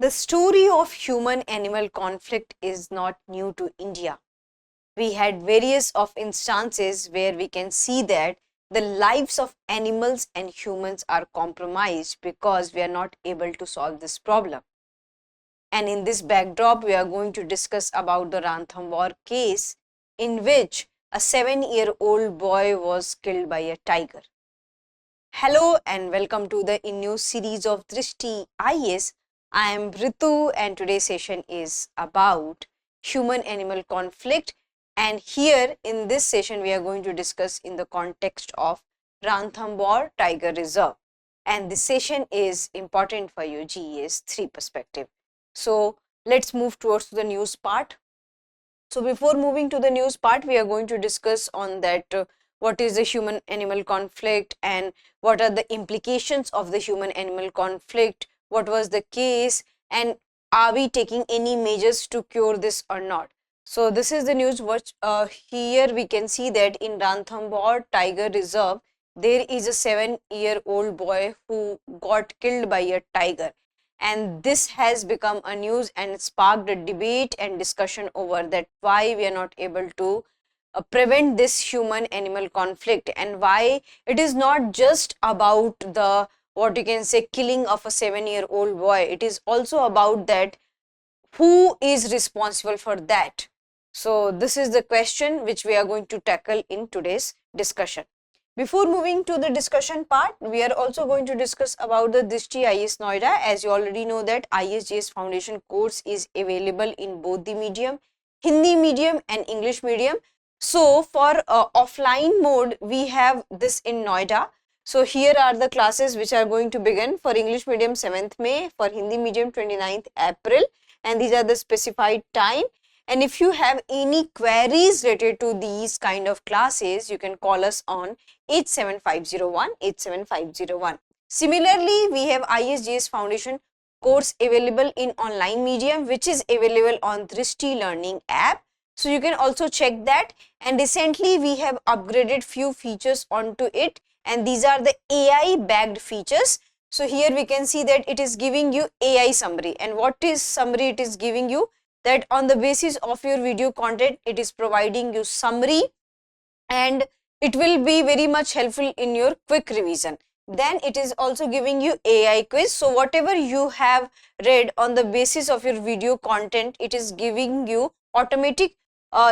The story of human-animal conflict is not new to India. We had various of instances where we can see that the lives of animals and humans are compromised because we are not able to solve this problem. And in this backdrop, we are going to discuss about the Ranthambore case in which a 7-year-old boy was killed by a tiger. Hello and welcome to the InNews series of Drishti IAS. I am Ritu and today's session is about human-animal conflict, and here in this session we are going to discuss in the context of Ranthambore Tiger Reserve, and this session is important for your GES 3 perspective. So let's move towards the news part. So before moving to the news part, we are going to discuss on that what is the human-animal conflict and what are the implications of the human-animal conflict, what was the case, and are we taking any measures to cure this or not. So this is the news which here we can see that in Ranthambore Tiger Reserve, there is a 7-year-old boy who got killed by a tiger. And this has become a news and sparked a debate and discussion over that why we are not able to prevent this human-animal conflict, and why it is not just about the what you can say killing of a 7-year-old boy. It is also about that who is responsible for that. So this is the question which we are going to tackle in today's discussion. Before moving to the discussion part, we are also going to discuss about the Drishti IAS Noida. As you already know that ISGS Foundation course is available in both the medium, Hindi medium and English medium. So for offline mode, we have this in Noida. So here are the classes which are going to begin for English medium 7th May, for Hindi medium 29th April, and these are the specified time. And if you have any queries related to these kind of classes, you can call us on 87501. Similarly, we have ISGS Foundation course available in online medium, which is available on Drishti Learning app. So you can also check that. And recently we have upgraded few features onto it, and these are the AI backed features. So here we can see that it is giving you AI summary. And what is summary? It is giving you that on the basis of your video content, it is providing you summary, and it will be very much helpful in your quick revision. Then it is also giving you AI quiz. So whatever you have read on the basis of your video content, it is giving you automatic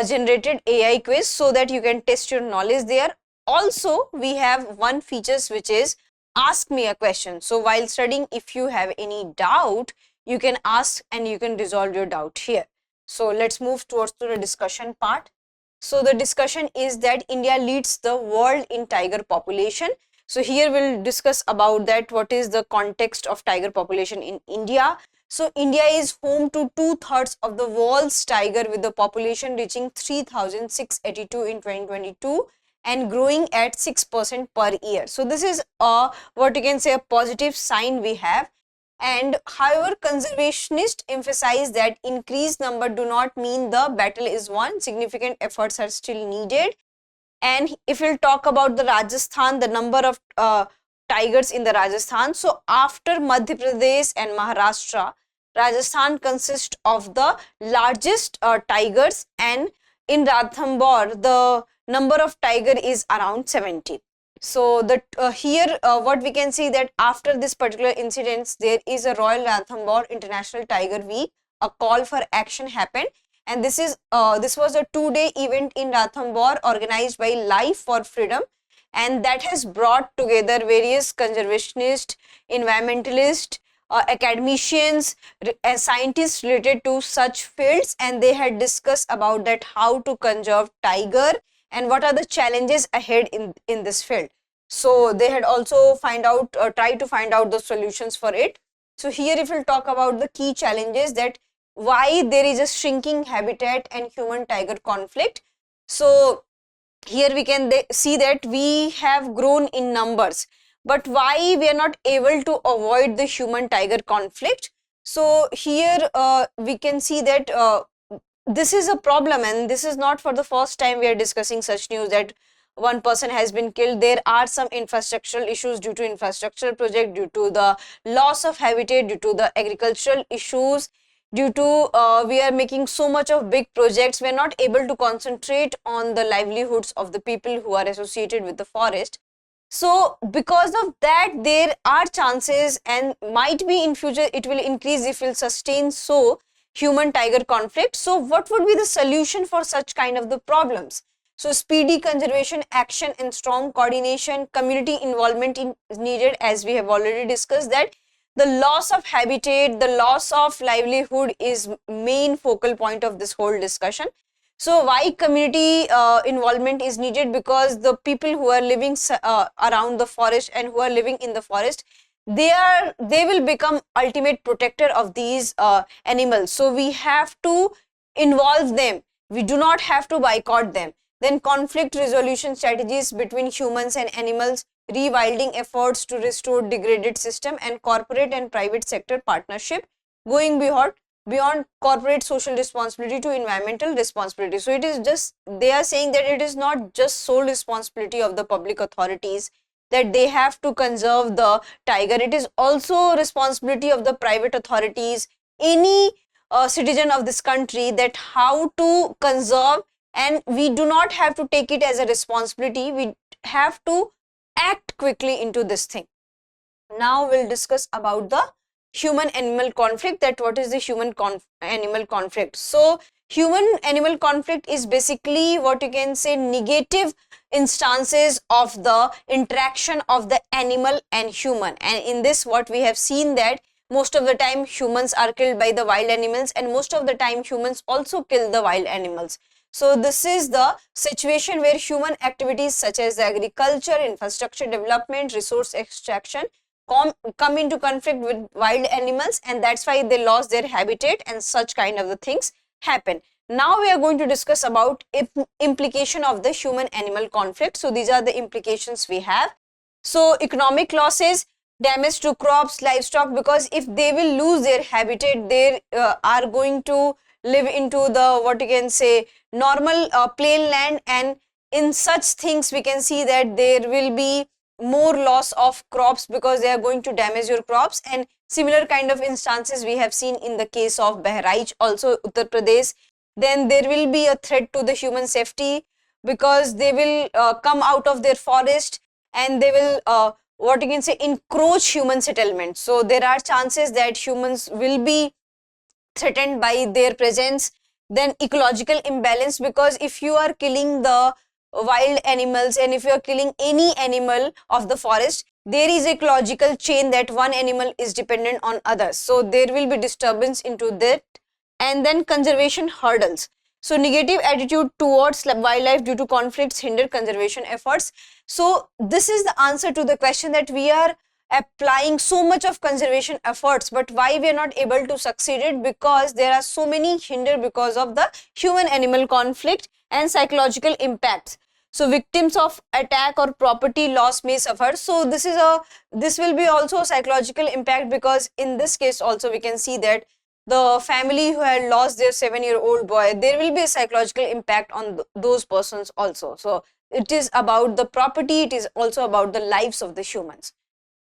generated AI quiz so that you can test your knowledge there. Also, we have one features which is ask me a question. So while studying, if you have any doubt, you can ask and you can resolve your doubt here. So let's move towards to the discussion part. So the discussion is that India leads the world in tiger population. So here we'll discuss about that what is the context of tiger population in India. So India is home to 2/3 of the world's tiger, with the population reaching 3,682 in 2022 and growing at 6% per year. So this is what you can say a positive sign we have. And however, conservationists emphasize that increased number do not mean the battle is won. Significant efforts are still needed. And if we'll talk about the Rajasthan, the number of tigers in the Rajasthan. So after Madhya Pradesh and Maharashtra, Rajasthan consists of the largest tigers, and in Ranthambore, the number of tiger is around 70. So that here what we can see that after this particular incidents, there is a Royal Ranthambore International Tiger Week. A call for action happened, and this was a 2-day event in Ranthambore organized by Life for Freedom, and that has brought together various conservationists, environmentalists, academicians, scientists related to such fields, and they had discussed about that how to conserve tiger and what are the challenges ahead in this field. So they had also tried to find out the solutions for it. So here if we'll talk about the key challenges, that why there is a shrinking habitat and human tiger conflict. So here we can see that we have grown in numbers, but why we are not able to avoid the human tiger conflict. So here we can see that this is a problem, and this is not for the first time we are discussing such news, that one person has been killed. There are some infrastructural issues due to infrastructural project, due to the loss of habitat, due to the agricultural issues, due to we are making so much of big projects, we are not able to concentrate on the livelihoods of the people who are associated with the forest. So because of that, there are chances, and might be in future it will increase if we'll sustain so human tiger conflict. So what would be the solution for such kind of the problems? So speedy conservation action and strong coordination, community involvement is needed, as we have already discussed that the loss of habitat, the loss of livelihood is main focal point of this whole discussion. So why community involvement is needed? Because the people who are living around the forest and who are living in the forest, they will become ultimate protector of these animals. So we have to involve them. We do not have to boycott them. Then conflict resolution strategies between humans and animals, rewilding efforts to restore degraded system, and corporate and private sector partnership, going beyond corporate social responsibility to environmental responsibility. So it is just, they are saying that it is not just sole responsibility of the public authorities that they have to conserve the tiger. It is also responsibility of the private authorities, any citizen of this country, that how to conserve. And we do not have to take it as a responsibility, we have to act quickly into this thing. Now we'll discuss about the human animal conflict, that what is the human animal conflict. So human animal conflict is basically what you can say negative instances of the interaction of the animal and human. And in this, what we have seen that most of the time humans are killed by the wild animals, and most of the time humans also kill the wild animals. So this is the situation where human activities such as agriculture, infrastructure development, resource extraction come into conflict with wild animals, and that's why they lost their habitat, and such kind of the things happen. Now we are going to discuss about implication of the human animal conflict. So these are the implications we have. So economic losses, damage to crops, livestock, because if they will lose their habitat, they are going to live into the what you can say normal plain land, and in such things we can see that there will be more loss of crops because they are going to damage your crops. And similar kind of instances we have seen in the case of Bahraich, also Uttar Pradesh. Then there will be a threat to the human safety because they will come out of their forest and they will what you can say encroach human settlement. So there are chances that humans will be threatened by their presence. Then ecological imbalance, because if you are killing the wild animals and if you are killing any animal of the forest, there is a ecological chain that one animal is dependent on others, so there will be disturbance into that. And then conservation hurdles, so negative attitude towards wildlife due to conflicts hinder conservation efforts. So this is the answer to the question that we are applying so much of conservation efforts, but why we are not able to succeed it? Because there are so many hinder because of the human animal conflict and psychological impacts. So victims of attack or property loss may suffer. So this will be also a psychological impact, because in this case also we can see that the family who had lost their 7-year-old boy, there will be a psychological impact on those persons also. So it is about the property, it is also about the lives of the humans.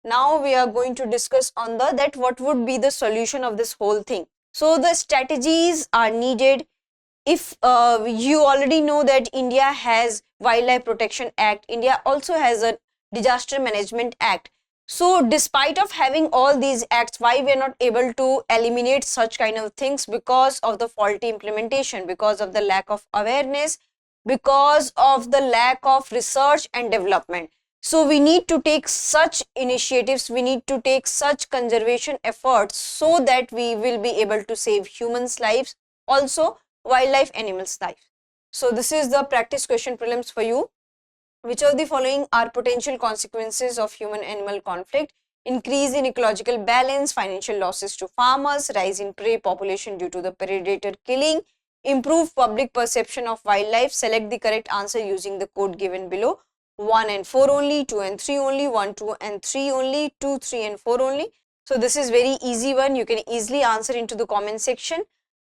Now we are going to discuss on that what would be the solution of this whole thing. So the strategies are needed. If you already know that India has Wildlife Protection Act, India also has a Disaster Management Act. So despite of having all these acts, why we are not able to eliminate such kind of things? Because of the faulty implementation, because of the lack of awareness, because of the lack of research and development. So we need to take such initiatives, we need to take such conservation efforts so that we will be able to save humans' lives, also wildlife, animals' lives. So this is the practice question prelims for you. Which of the following are potential consequences of human-animal conflict? Increase in ecological balance, financial losses to farmers, rise in prey population due to the predator killing, improve public perception of wildlife. Select the correct answer using the code given below. 1 and 4 only, 2 and 3 only, 1, 2 and 3 only, 2, 3 and 4 only. So this is very easy one. You can easily answer into the comment section.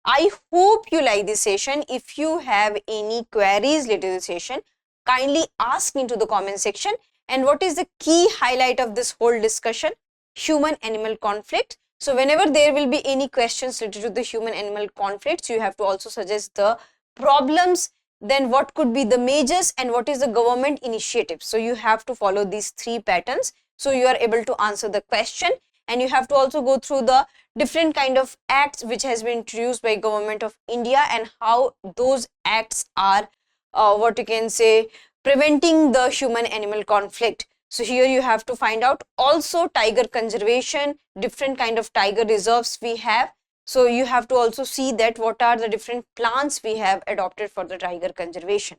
I hope you like this session. If you have any queries related to the session, Kindly ask into the comment section. And what is the key highlight of this whole discussion? Human-animal conflict. So whenever there will be any questions related to the human-animal conflicts, you have to also suggest the problems, then what could be the measures, and what is the government initiative. So you have to follow these 3 patterns, so you are able to answer the question. And you have to also go through the different kind of acts which has been introduced by Government of India, and how those acts are what you can say, preventing the human-animal conflict. So here you have to find out also tiger conservation, different kind of tiger reserves we have. So you have to also see that what are the different plans we have adopted for the tiger conservation.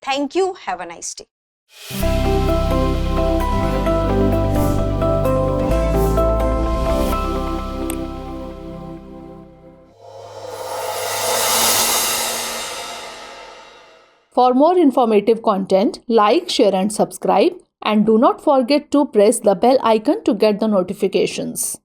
Thank you. Have a nice day. For more informative content, like, share and subscribe, and do not forget to press the bell icon to get the notifications.